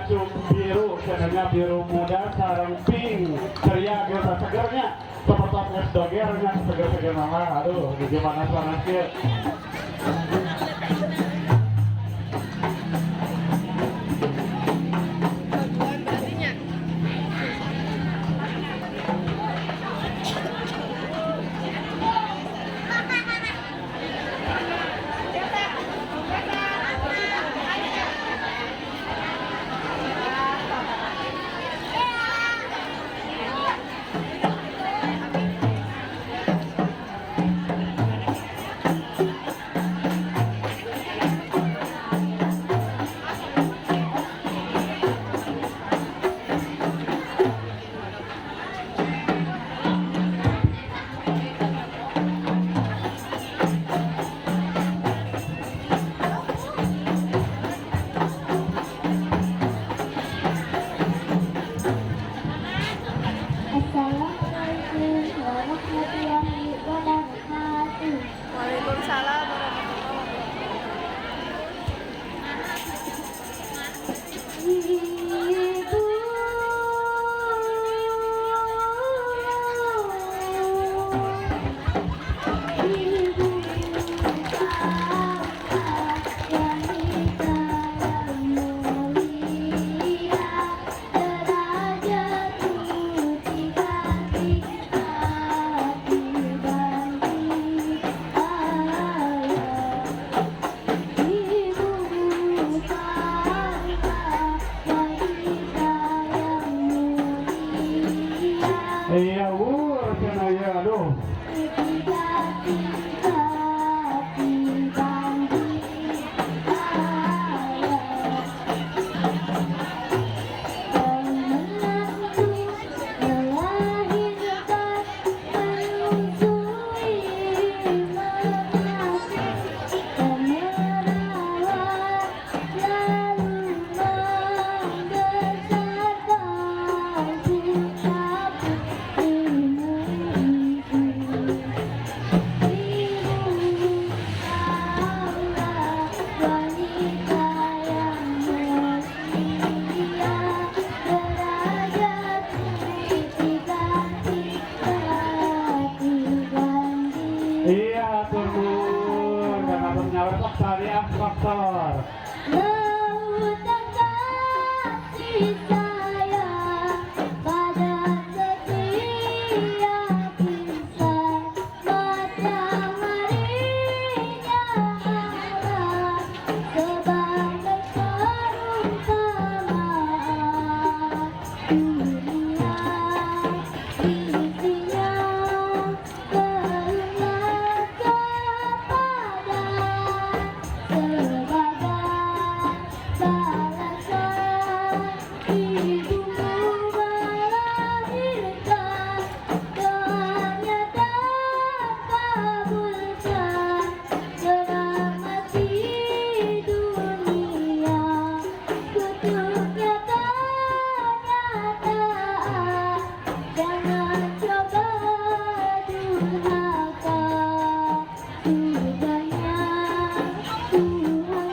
baju biru, sebenarnya biru muda, sarung pink, ceria gitu segernya, seperti es dogernya, seger-seger nama, aduh, gimana panasnya. Waalaikumsalam. Iya, cina ya, aduh. Iya, turun karena ternyata syariah faktor. Lautan kasih sayang pada setiap insan, mataharinya Allah sebagai perumpamaan dunia isinya jangan coba durhaka, sudahnya Tuhanmu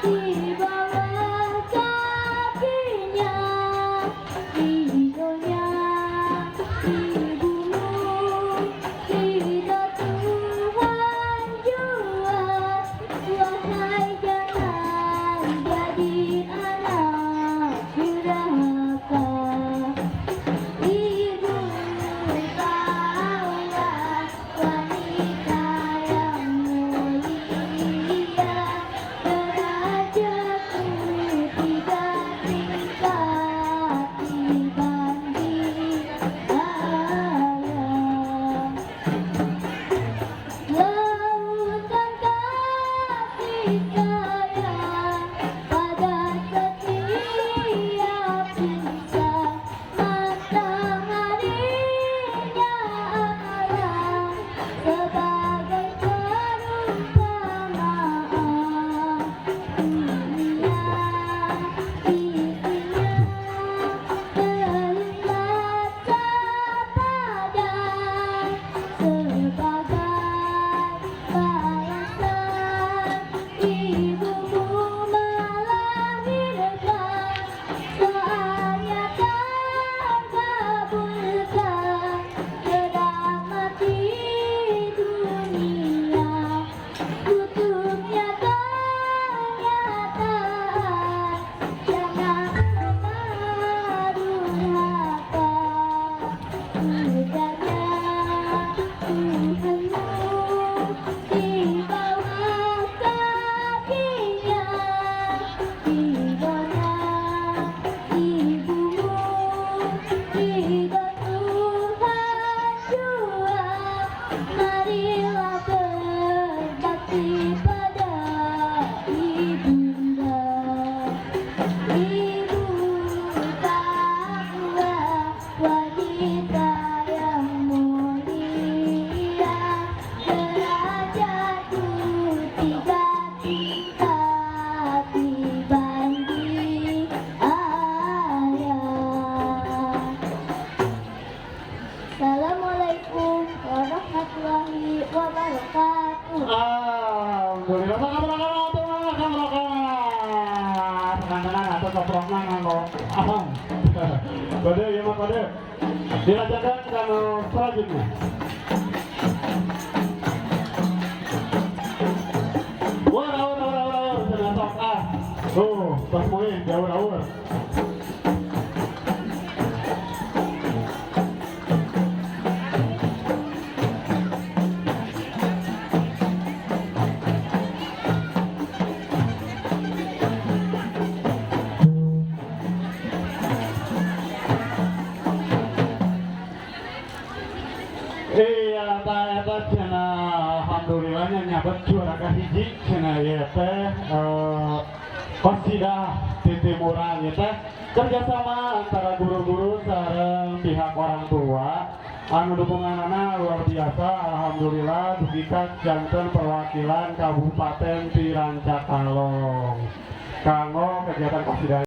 di bawah kakinya, ridhonya ibumu ridho Tuhan jua, wahai jangan jadi anak durhaka. Ibu taulah wanita yang mulia, derajatku tidak tingkat dibanding ayah. Lautan kasih sayang pada setiap insan, mataharinya Allah sebagai perumpamaan dunia isinya terlihat sepadan sebagai balasan tiba-tiba dibanding ayah. Assalamualaikum warahmatullahi wabarakatuh. Alhamdulillah, tenang atau keprokna nganggo. Kode ya mah kode. Dilanjutkan kanu selanjutnya. Wah, senasok ah. Tuh, pas mulai jauh-jauh. Iya, eta cenah alhamdulillahnya nyabet juara kahiji cenah ieu teh qasidah titimuran ieu teh kerjasama antara guru-guru sareng pihak orang tua anu dukunganana luar biasa alhamdulillah dugi ka janten perwakilan Kabupaten Pirancakalong kanggo kegiatan qasidah